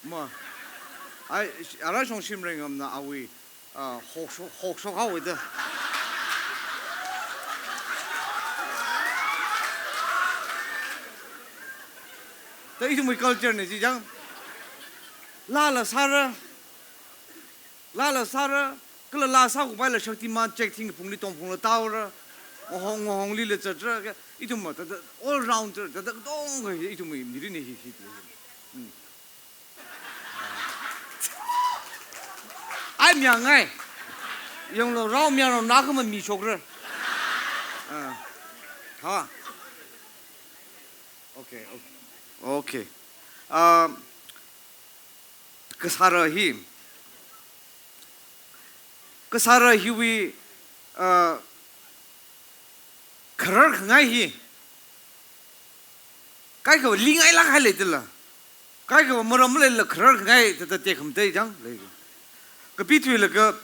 뭐 알아 정심ring 없나 아위 혹속하고이다 다 이tum의 culture네 지장 라라사라 그 라사고 발라 셔티만 체킹 풍리 동풍로 따오라 홍홍 리레 저저 이tum 뭐 all round 저 동거 이tum의 미리네 히히 ai miang ai yung lo rau miang lo na kama mi chok re ha okay kasara hi wi karar ngai hi kai ko lingai la khai le tla kai ko maram le la karar ngai ta te kham te jang le个比推了个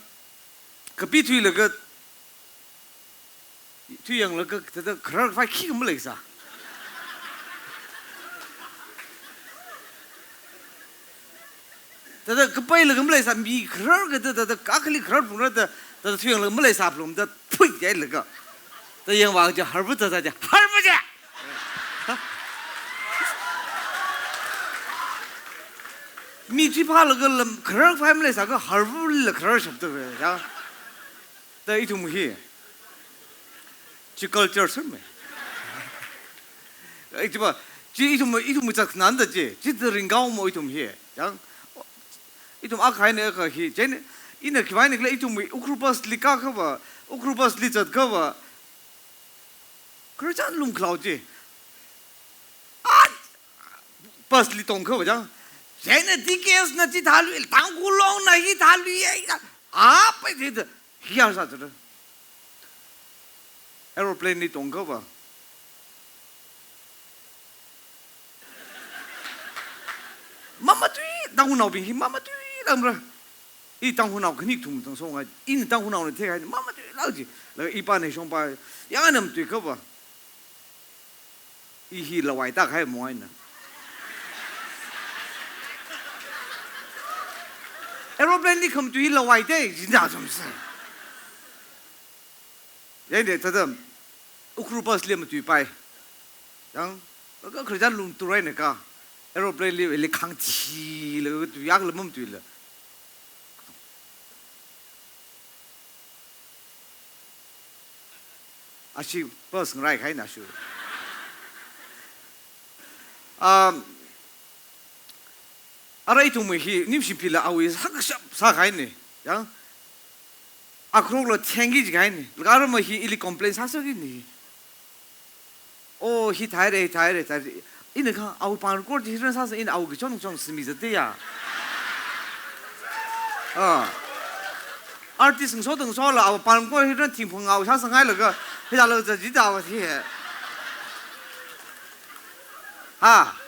推样了个他的可儿快气么来啥？他的个背了个么来啥？米可儿个他嘎克里可儿不了的，他推样了么来啥不了？他呸在那个，他样话叫哈不得他叫哈不去。米最怕那个人，可儿快么来啥个哈不了可儿什么的呀？但一种么些，去culture什么？哎，对吧？这一种么在难的这，这是人高么一种些，样，一种阿开那个些，这呢，因为开那个一种么乌克巴斯里卡个吧，乌克巴斯里这个吧，可是咱弄考这，啊，巴斯里东个吧样。Jane dikes na ti thalu tangkhul long na hi thalu ya apa itu hiar sa tu aeroplane ni tong ba mama tu tangkhul nau bing hi mama tu lamra I tangkhul nau khnik thum tang so nga in tangkhul nau ne the kai mama tu lau ji la I pa ne shong pa ya nam tu ka ba I hi la wai ta khai mo ai na aeroplane ni come to ila wai de jinda som se ye de ta de ukrubas lem tu pai yang ga khrijan lum tu rai ne ka aeroplane li le khang chi le tu yak le mum tu le ashi bus rai khai na shu arai tu mui hi nimshi pila awi sa khai ne yang akrong lo thengi ji khai ne gar ma hi ili complain sa so gi ni o hi thai re in kha aw pan ko ji ran sa in aw gi chong smi za te ya artist so dong so la aw pan ko hi ran ting phang aw sa sang ai le ga he da lo za ji da wa thi ha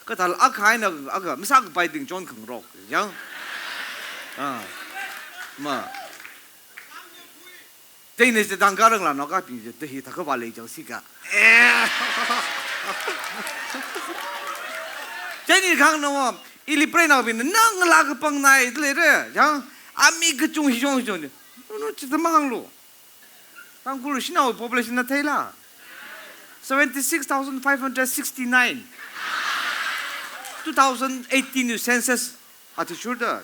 个他阿开那个阿个没啥个白顶装坑肉，样，嘛，这呢是当家人了，那个平时对他个话来讲是个，这你看那么，伊里不那边那个那个帮那一类的，样，阿米个中西的，那这怎么行路？当古时那 population 那太啦 76,569. 2018 census attitude da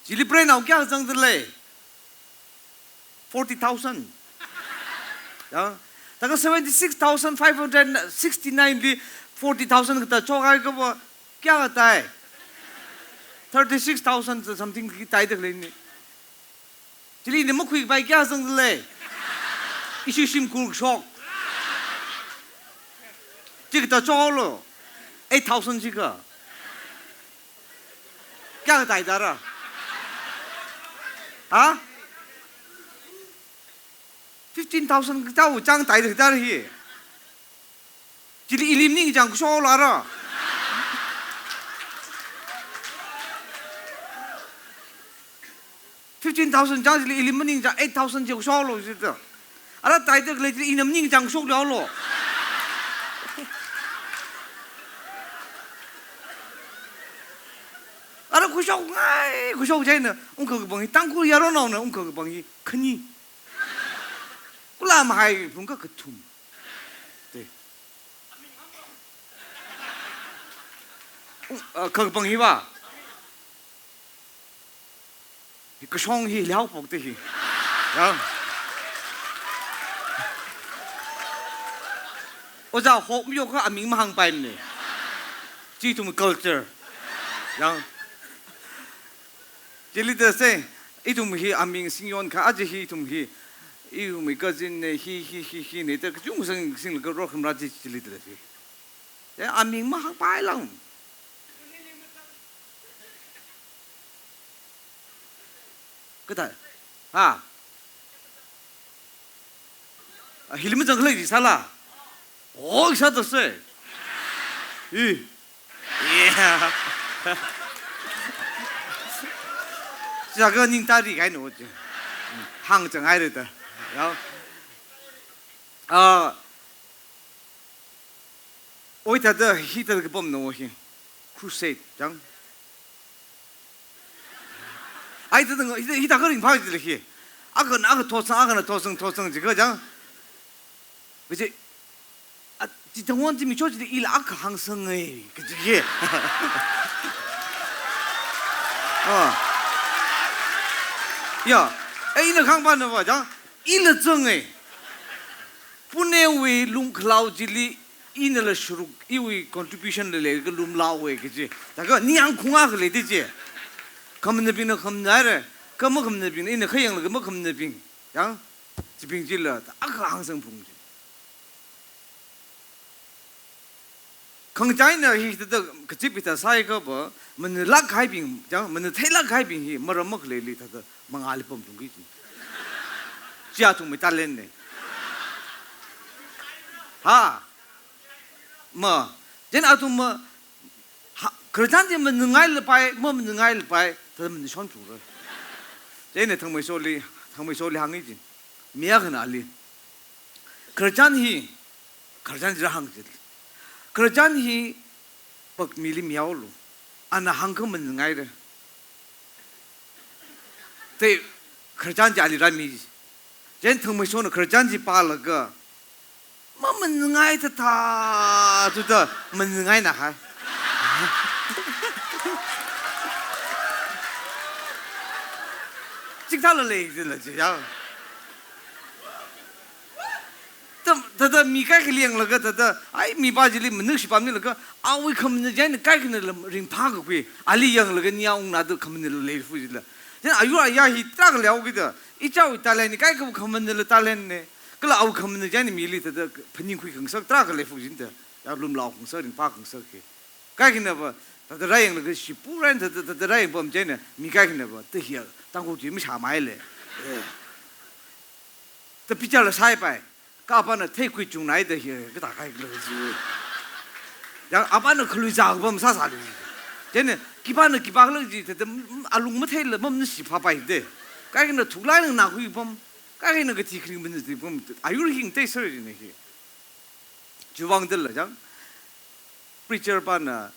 jili pre now kya jang de le 40,000 ya ta 76,569 li 40,000 ka chogai ka ba kya ta hai 36,000 something ki tai de le ni jili ne mo khui bai kya jang de le isu shimkhur shok这个招了8,000这个，क्या个带的了？啊 ？15,000个招张带的带的去，这里1年张少了了。15,000张这里1年张8,000就少了是的，啊那带的来这1年张少了了。 구쇼 아이 구쇼 쟤는 그 방이 땅굴 열어 나오는 그 방이 크니 꿀라 마이 뭔가 그 툼. 네. 그 방이 봐. 그 송이 려고 복대히. 야. 어자 혹요 그 아밍마항 빠임네. 지tum culture. 야. 젤리더세 이tum히 아밍 싱yon 카 아지히 이tum히 이tum이 거진네 히히히히 네더 그 중성 싱을 그 로금 라지 젤리더세. 야 아밍마항 빠이랑. 그다. 아. 힐면 정글이 살아. 오, 이사졌어. 이. 예. 자가 님 딸이 가는 거지. 항정 아이다. 아. 오이타더 히터 그 범 놓으시. 크루세이드 장. 아이들은 거 히터 그린 봐야지 히. 아그 토성 지그 장. 그지? 아, 지정원님이 조지도 일 아크 항성의 그지? 야, 이는 강반은 뭐죠? 일을 정해. 분해의 룸클라우질이 이늘을 수록 이의 contribution을 내그 룸라우에 그지? 다가 니안 공학을 내듯이. 검은비는 검나래, 검은비는 이는 그양을 검은비, 양 지빙질러 아크 항성 풍지. 강자이나 히트도 그 집이다 사이가 뭐 먼저 락하이빙 장 먼저 태락하이빙이 뭐라 먹을래리 다도 망알이 범중 기지 지하통 못 달랬네 아뭐 전 아도 뭐 그렇단지 뭐 능아일 바이 뭐 능아일 바이 더면 손주가 쟤네 정말 소리 항이지 미약은 알리 그렇잖니 그렇잖지 항지 그러잖니 박밀리 미야올로 아나 한금은 능아이래 대 그러잖지 알리라미 젠 텅미소는 그러잖지 빨라가 뭐면 능아이다 다 두다 뭐 능아이나 하 찍달을 내기들지 야 다다 미가 그리앙라가 다다 아이 미바질리 문능시 밤니라가 아위 컴는 자는 까이는 링파가 그 알리양라가 니아웅나도 컴는 레이푸질라 전 아유야 히 딱려기다 이자위 달래니 까이고 컴는 달랬네 그라 아우 컴는 자는 밀리 다다 펀닝쿠이 긍석 딱을 레푸진다 야 룸라우 긍석 링파 긍석게 까이는 봐 다다 라잉라가 시푸란 다다 라잉 범제네 미가기네 봐 뜨히야 당고 지미 사마일레 더 비자를 사이바이 아빠는 태국이 중 나이다 해. 그 다가 그러지. 야 아빠는 글루자 범 사사리. 쟤는 기반은 기박을지 되다 알롱 못해를 몸는 시파바인데. 까기는 둘라는 나고 범 까기는 그 디크링 문제 범 아유르킹 때서리네 해. 주방들라 장. 프리처 바나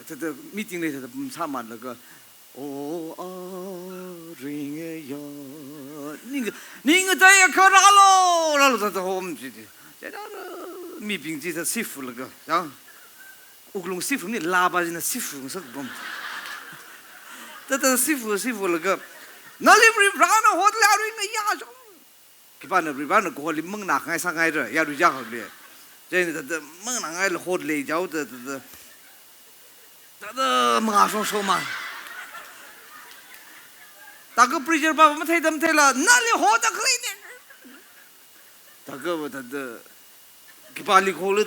되다 미팅 내서 사만라가 오 어링에요 닝가 다야 커라로 라로다 홈지지 제나르 미빙지다 시프르가 야 우글롱 시프니 라바지나 시프 석범 다다 시프르가 나리브리 브라나 호들라링 야좀 기반나 브리바나 고리 멍나 가이 상가이라 야루자 거래 제네 다다 멍나 가이 호들레 자우다 다다 마소 소마 다그 프리저 바바 못해담 테라 날리 호다 그리네 다그 다다 기발리 콜르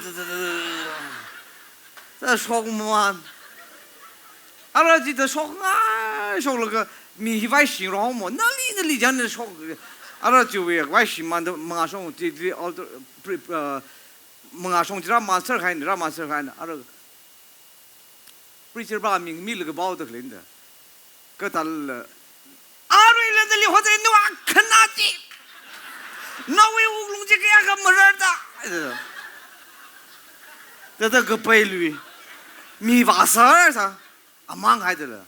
다 속만 알아지 다 속아 속르가 미히바이 신로모 날리 잔네 속 알아지 왜 와이시만 마송 디디 얼더 마송 지라 마스터 가인 알아 프리저 바바 밀르가 바우다 그린다 그달 아루일들이 호들이 누가 큰나지 너왜 우글웅지 그야가 뭐라다 다다 그 빨리 미바사사 아망 하이들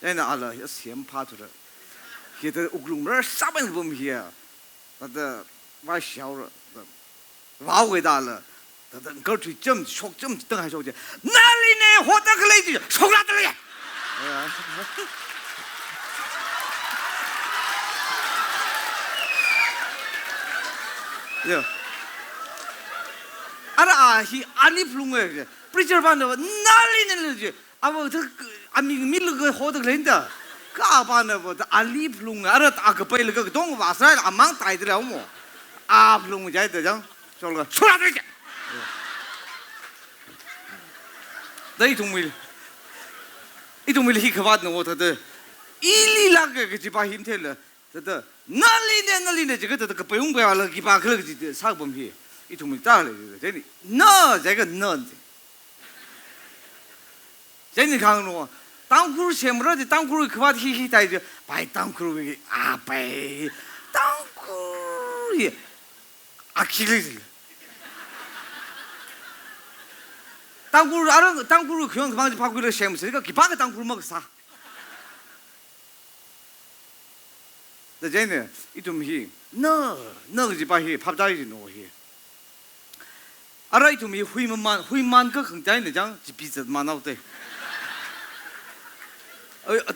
真的阿拉要先爬出来，现在乌龙门啥本不没啊，那的玩小了，娃回答了，那的个去这么说这么等还说去，哪里呢？活得个来就说哪的嘞？哟，阿拉阿里普龙哎，不是这帮的，哪里呢？就啊我这阿米了个活得个来的。个班的不，阿里普隆啊，那大个背了个东瓦塞，阿忙带得了么？阿普隆在这样说了个，出来这去。那一种没去发的我他的，一里那个就把心态了，他的哪里呢？这个不用不要了，去把个就啥不皮，一种没打了，这里那这个那的，这你看了。Tangkhul Shimkhur de Tangkhul khabat hi tai je bai Tangkhul ge a bai Tangkhul ye akhili Tangkhul khyong khang ji phakui le shem se ga ki ba ga Tangkhul ma sa da je ne itum hi na ji ba hi phap dai ji no hi ara itum hi huiman ka khang dai ne jang ji bi zat ma nao de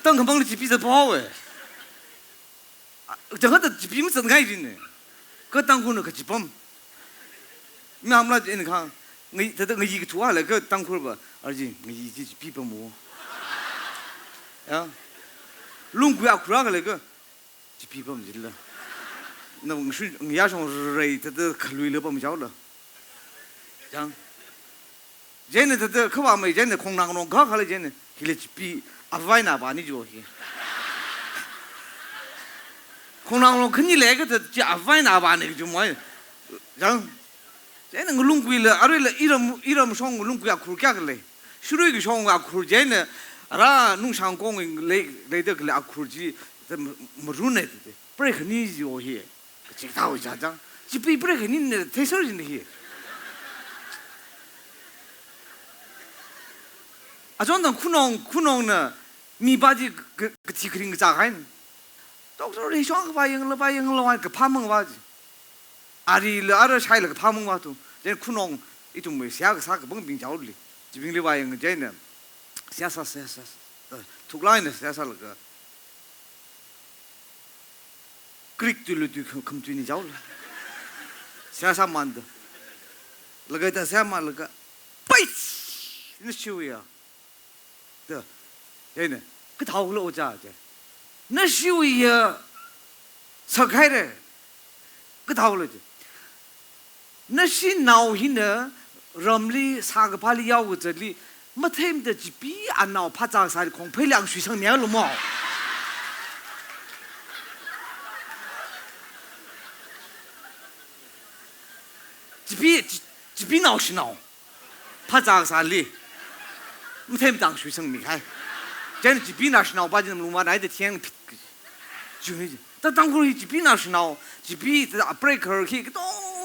当个忙的几笔子不好哎，这个的几笔没真开心呢，个当空的可几帮，你俺们那看，我这我一个图啊，那个当空吧，而且我一几笔不摸，啊，龙骨啊，苦啊个那个，几笔不没了，那我说我也上热，这可累了不没着了，这样，现在这可话没现在空囊弄搞好了现在，现在几笔。啊，外那把你就去，空囊龙肯定来个的，加外那把那个就没，然后，现在我弄贵了，而且了，一人上我弄贵啊，苦价个嘞，手里个上啊苦钱呢，啊，弄上工来这个了苦钱，这没入来的，不然肯定就去，这大为啥子？这不然肯定的，太少人的去。啊，这样苦恼呢，米把这个提克林个咋开呢？到时候你想个把赢了，完个怕梦吧子，阿里了阿拉拆了个怕梦吧都，这苦恼一种没下个啥个蹦冰交里，这边的把赢个这呢，下啥，突然呢下啥那个，klik对了对看对你交了，下啥慢的，那个在下嘛那个，背，你修呀。对，真的，个头了我咋的？那修呀，拆开的，个头了的。那是闹hin呢，人里三个把里要个这里，没听的几笔啊闹怕咋啥的，空配两水上年了嘛。几笔闹是闹，怕咋啥哩？没听当学生没开，真的几笔那是闹，把这路嘛来的天，就那，但当初几笔那是闹，几笔这啊 breaker 去个东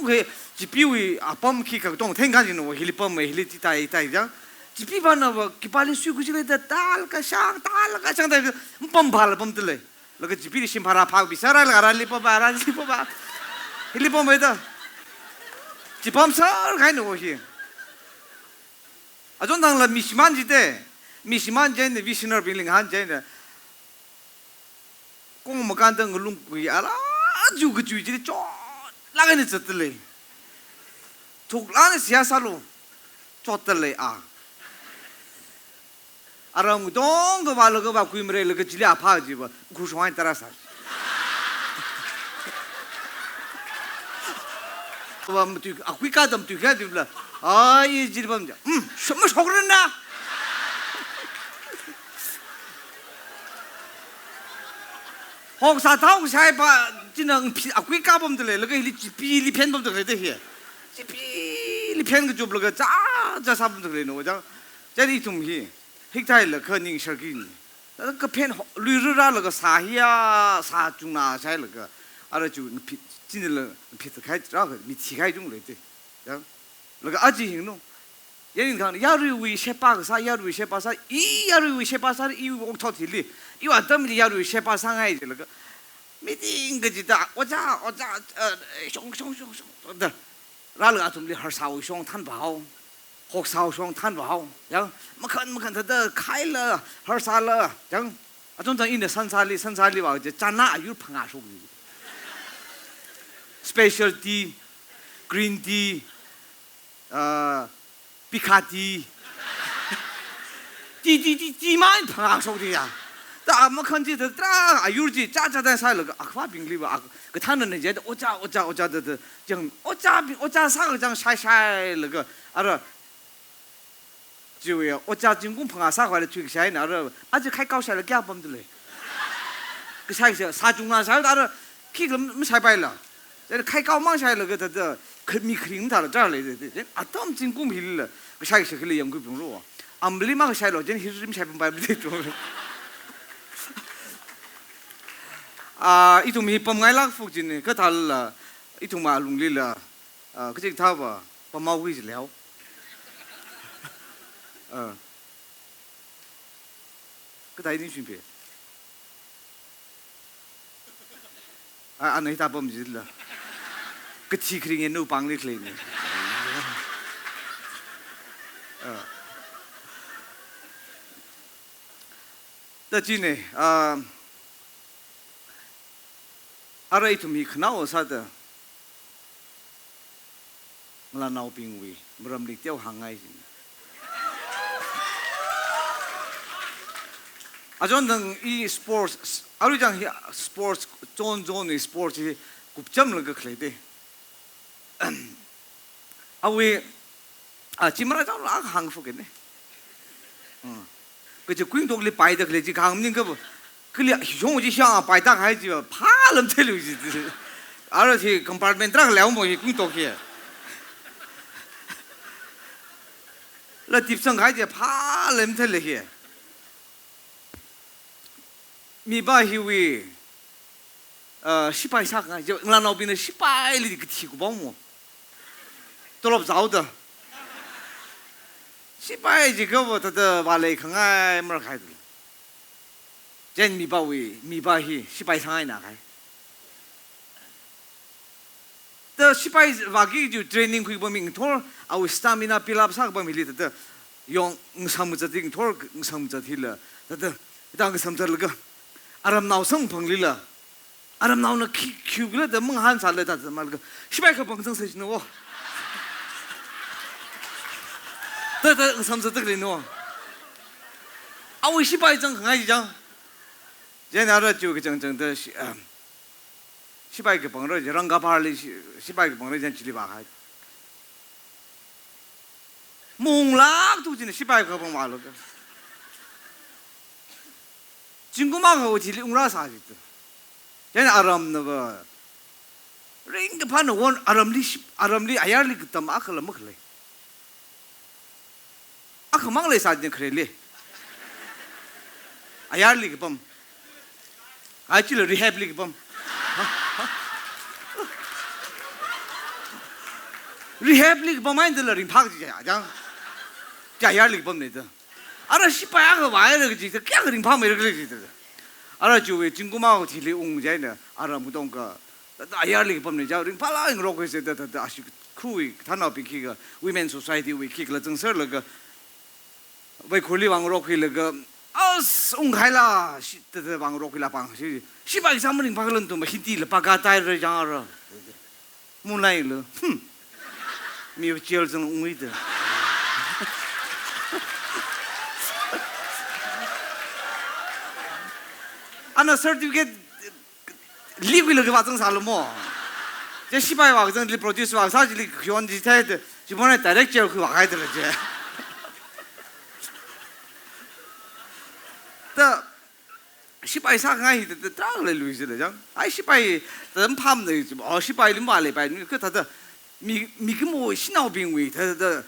去，几笔为啊 bomb 去个东，听看见我迄里 bomb 迄里带这样，几笔把那个几把你水过去来的打了个响那个 bomb 怕了 bomb 的嘞，那个几笔的心怕他怕比啥来了，里不把，迄里 bomb 没的，几 bomb 啥开呢我去。啊，总当了米西曼记得，米西曼真的比新那边灵汉真的，光我们干等个弄鬼啊啦，就个就这叫哪个人做的嘞？土哪个下山路做的嘞啊？啊，让我当个话那个话鬼没那个几两怕去吧，苦说完得了啥？我们对啊，鬼干的对干对不啦？哎，这里边讲，什么熟人呢？学啥套下把这能皮啊鬼干不得嘞？那个里比里偏不得嘞这些，这比里偏个就那个咋啥不得嘞呢？我讲这里东西，黑太了可宁设计呢，那个偏绿日啊那个啥呀啥种啊啥那个，啊那就皮进了皮子开，然后米提开种嘞对，然后。那个阿基行动， 예를 들면 야루위 셰파사 야루위 셰파사 이 야루위 셰파사를 이 옥토틸리 이 왔다면 야루위 셰파상아 이제 그 미팅 그지다 오자 숑숑숑숑 라르가 좀리 허사오 숑 탄바오 혹사오 숑 탄바오 양 막한 더 카일러 허사러 양 아존장 인의 산살리 와 이제 짠나 아유 팡아쇼 스페셜 티 green tea Picati 티 많이 팡아쇼디야 다 막한지 더 아유지 짜짜단 살러 아과 빙리바 그 타는 이제 오자 정 오자 사가장 샤샤를 그 알아 지우야 오자 진공 팡아사 관리 주기샤이 알아 아주开高샤를 깨범들래 그 사이서 사중아 살 알아 키그 사바일라这开高忙下来个这可米克林他了这儿来的啊当真公平了个下一些个来养个病肉啊没立马个下来真是没下不白不对中啊一种米不买那附近的个他了一种马龙里了个这个他吧不毛位置了个他一定区别啊那他不没了个体克林no帮的克林的今呢阿拉一同米可那我啥的我那闹病危不然你掉行爱啊就等一 sports阿鲁讲 sports zone sports kubjam了个克来的啊为啊今嘛就那行福的呢그 저 군독리 바이다 그래 지금 강민 그 그래 형이 상 바이다 가야지 파름 틀리지 알아서 컴파트먼트랑 레오 뭐 군독이 라 딥성 가야지 파름 틀리게 미바히위 시바이 사가 저 응라노비는 시바이리 그 티고 보모 돌업 자우다 시바이 지금부터 더 말레이 강아이 뭘 가야 돼. 젠 미바히 시바이 상하이 나가요. 더 시바이 와기 주 트레이닝 그 보면 톨 아우 스타미나 필랍 사 보면 밀리 더 용 응삼무자딩 톨 응삼무자딜라 더 이당 삼자르가 아람 나우성 펑릴라 아람 나우는 큐글라 더 멍한 살레 다 말고 시바이 그 방송 쓰시는 거 더 삼자들 그래노 아우 시바이 정 강아지 정 제 나라 저 정정 더 시바이 그 방으로 저런가 발리 시바이 그 방으로 전 지리 봐 몽락 도지는 시바이 그 방 말로 진구마가 지리 웅라 사지도 쟤는 아람는 거 링그 파는 원 아람리 아야리 그때 막 걸어 먹을래 아 그만 래 사진 그래래 아야리 그범 아치를 리해블리 그범 리해블리 그범 마인들러 링 파지야 장 아야리 그범 내다 알아 시바야가 와야 그지 그냥 링 파면 이렇게 그러지 알아 주에 진구마고 딜리 웅자네 알아 무동가 아야리 그범 내자 링 팔라 이거 해서 아시 쿠이 단어 비키가 women society we kick 了 정설了个为苦力王罗亏了个아스 웅가일라 시때 왕으로 그라 방 시바이 사무링 박을은 또 힌디를 바가다이를 장하러 문라이를 미우 지얼전 웅이들 아나 서티피케이트 리그를 그 받은 살모 제 시바이 와서 리 프로듀스 와 사실 교원 디테일 이번에 다이렉터 그 와가야 되지 더 시바이 사강이 딱 루이즈를 장 아이 시바이 덤 팜네 시바이 말레 바이 그 다다 미그모 신나오빙위 다다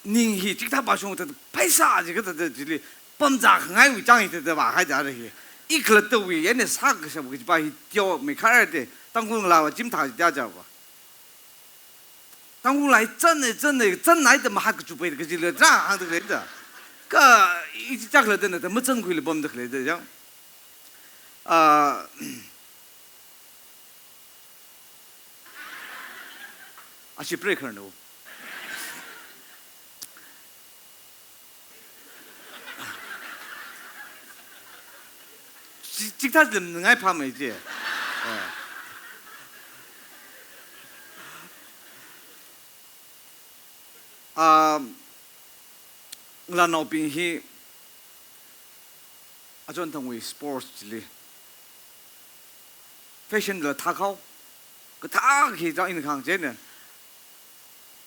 닝히 직다 바숑 다 파이사 지그 다 지리 범자 강아이 장이 다 와가야 돼 이 클럽도 위 얘네 사그서 뭐 바이 띄어 메카르데 땅콩 라와 짐 다 자자고 当我来真来的嘛还个准备个这个这样的来的，个一直讲了的呢，怎么正规了不么的来的这样，是 breaker 呢。即他是能爱怕没姐，我那边去，转成为 sports 之类，fashion 的他考，个他去找人看见呢，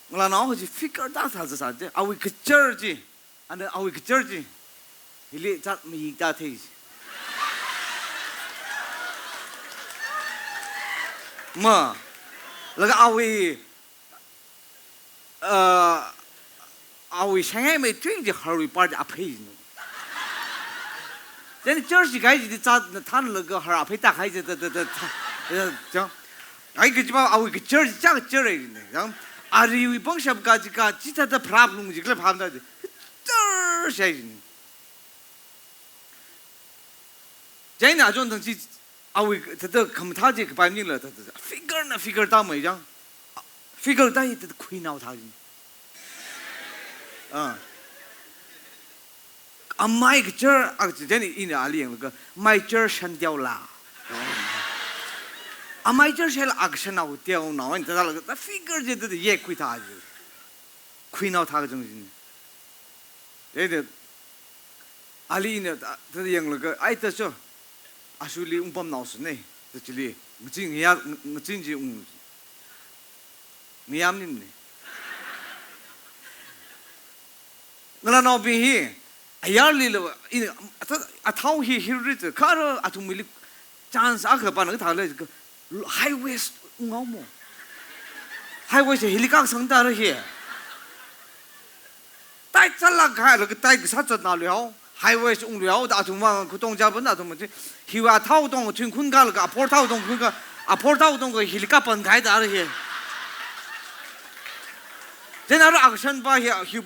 我那好是 figure 大他是啥子，啊为个劲儿子，啊为个劲儿子，伊哩咋没大体。嘛，那个阿伟现在没最近还会把这阿培呢。人家今儿开始的咋他那个还阿培打开的讲，哎个鸡巴阿伟个今儿这个今儿来的，然后阿里为帮啥不干这个，其他的 problem 这个 problem 的，这儿些人，人家种东西。啊，为他的看他这个摆明了，他 figure 呢 figure 大没样 ，figure 大他亏恼他人，买个这儿之前你哪里那个买这儿删掉了，买这儿删了个删掉掉，那你知道那个那 figure 这也亏他的，亏恼他个东西，这个阿里呢，他样那个爱的说。阿叔哩不闹事呢，在这里，我真就你养你呢。我那边去，哎呀哩了，他掏去日子，看着阿从没哩，讲啥个把那个他嘞这个 highway 好么 ？highway 是黑里港上大了去，带咱那开那个带个啥子哪了？highway 是无聊的，从嘛去东家本那从么子，去啊套东从昆家那个阿坡套东昆个阿坡套东个黑里港本开的那些，在那阿个山巴去啊，这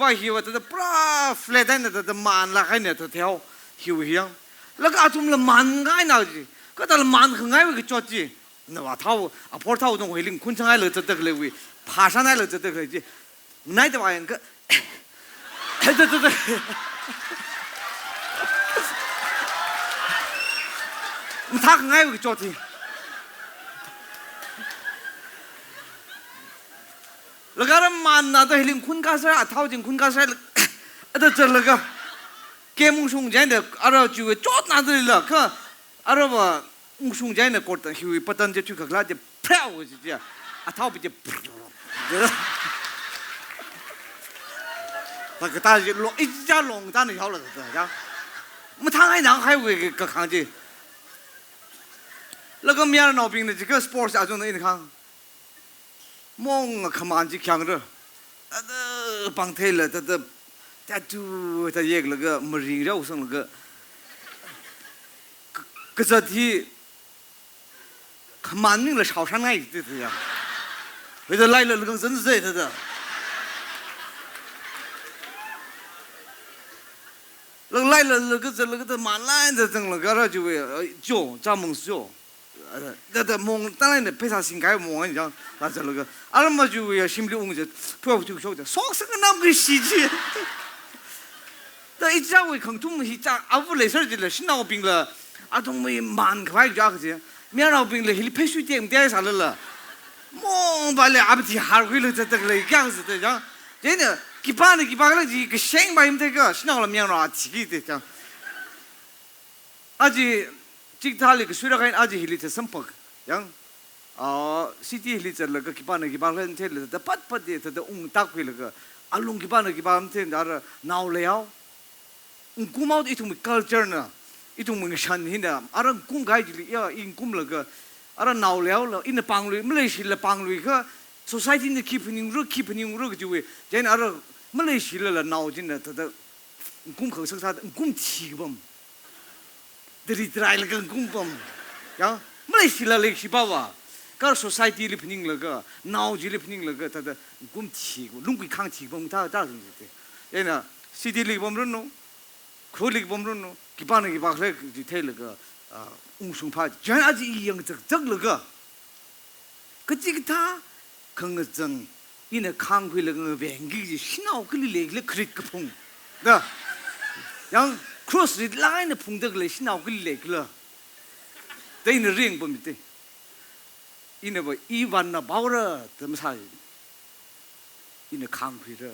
不啦 flat 的那这慢了还呢，这条去样，那个阿从了慢开那去，个到了慢很爱个脚子，那话套阿坡套东黑里昆山爱了这个嘞喂，爬山爱了这个嘞，那的话样个，这。他很爱个脚踢，那个人慢呐，都还领昆家山啊，掏进昆家山了，这那个，给梦熊家的，阿拉就脚拿着了，看，阿拉吧，梦熊家的过得会不但就去个那就飘过去这，啊，掏不就，那个大就龙一家龙蛋的条了，这样，我们他还有个看见。那个面那边的这个 sports 啊，种的你看，梦啊，看蛮子强的，绑腿了，他一个那个没人肉上那个，可是他看蛮命了，潮汕来的这样，为了来了那个真是这的，那个来了那个蛮来的，整那个就会叫咱们叫。那梦当然的非常心开梦，你讲那这那个，阿拉嘛就要心里嗡着，不要就晓得，双生个那么个稀奇。那一家为看中一家阿屋来事儿的了，是闹病了，阿东没蛮快就阿个些，面闹病了，你配水点啥了，梦把了阿不提哈回了这个样子的，讲真的，几把了几个先把你们这个是闹了面闹提的讲，阿姐。这他那个虽然看阿姐里头生活，样，city 里头那个基本人天了，他不的他的打回那个，阿龙基本天那个闹了，古毛一种 culture 呢，一种山hin的，阿拉古开就要因古那个，阿拉闹了，因的帮lui，马来西亚帮lui个 society 的 keep 你就会，现在阿拉马来西亚了闹进的他的古口生他的古体吧。dari terakhir ke kumpul, yang Malaysia lah lagi siapa? 그 소사이티 리프닝 러가 나우지 리프닝 러가 다다 꿈티고 룽기 캉티고 다다 진데 얘나 시디 리 범르노 콜릭 범르노 기반의 기박래 디테일러가 웅숭파 전아지 이영 적적러가 그찌기타 긍정 이네 캉회러가 뱅기지 신나오 끌리레 크릭크풍 양 크로스 라인의 풍덕을 신나오 끌리레 그러 대인의 링 봅니다 이네 뭐 이반나 바우라 덤사 이네 캉회러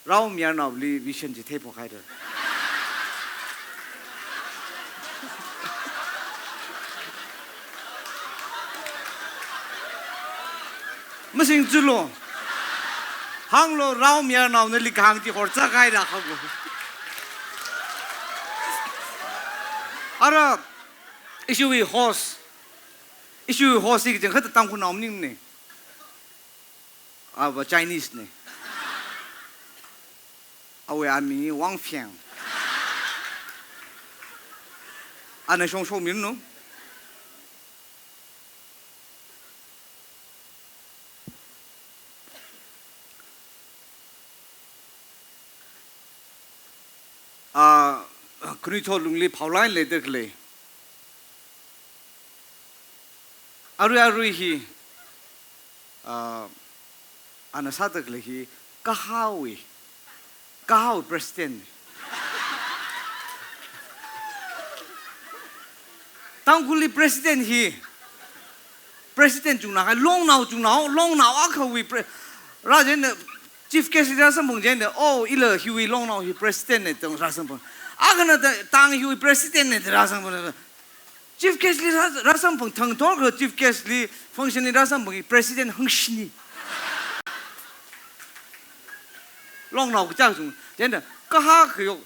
라오 미안나 우리 위션지 테이프 가이더 무슨 줄로 항로 라오 미안나 오늘 강지 hor자 가이다 하고 알아 이슈의 호스 이게 지금 그때 땅콩 나옴님네 아 뭐 차이니스네 아왜 아미 왕평 안에 쇼쇼 민노 아 그리 저 룽리 파울라인 레드클레 아루아루히 아나 사드클레히 까하위 프레시덴트 당굴리 프레시덴트 중나가 롱나오 아카위 라젠네 chief guest rasan bongjen oh ila hui long now he president ne tong rasan bong agana tang hui president ne rasan bong chief guest rasan bong tang dor chief guest li function ni rasan bong president hengshini long now ga jung jen ka ha khyo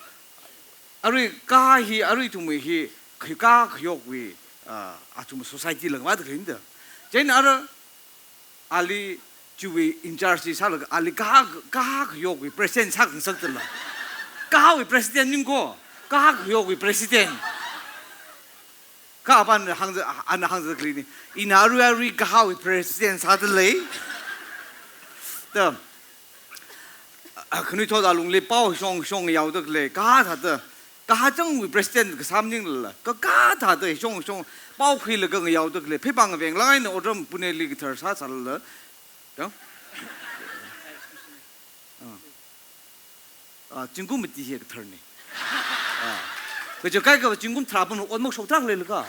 ari ka hi ari tu me hi ka khyo wi tum society lang wa de rin jen ara ali 주위 인자르시 살고 알리 가가 요기 프레시덴트 사건 석들라 가위 프레시덴트 님고 가가 요기 프레시덴트 가반 항저 클리니 이나루아리 가위 프레시덴트 사들레 더 그니 토다 룽리 바오 숑 야오더클레 가다더 가정위 프레시덴트 그 삼닝들라 가다더 숑 바오 크일러 그 야오더클레 페방의 뱅라인 오점 분해리 더 사살러 중국 뒤에 그 털네. 그저 가가 중국 트라분은 옷목 속닥 레르가.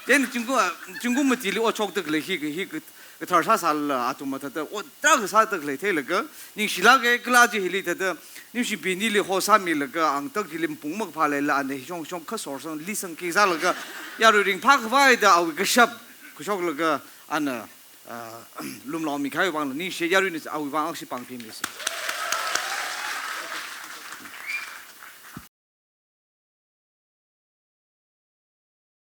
얘는 중국 뒤에 옷 속닥 레히 그 털사 살라 아토마타다 옷딱 사닥 레 테르가. 니 실라게 클라지 힐리타다. 니시 비니리 호사밀가 앙떡 길림 봉목 팔레라 안에 숑 커소선 리선 기살가. 야르링 파크바이다 아우 그샵 그속르가 안나 룸라미 가요 방니 시야르니 아우 방 혹시 방피미스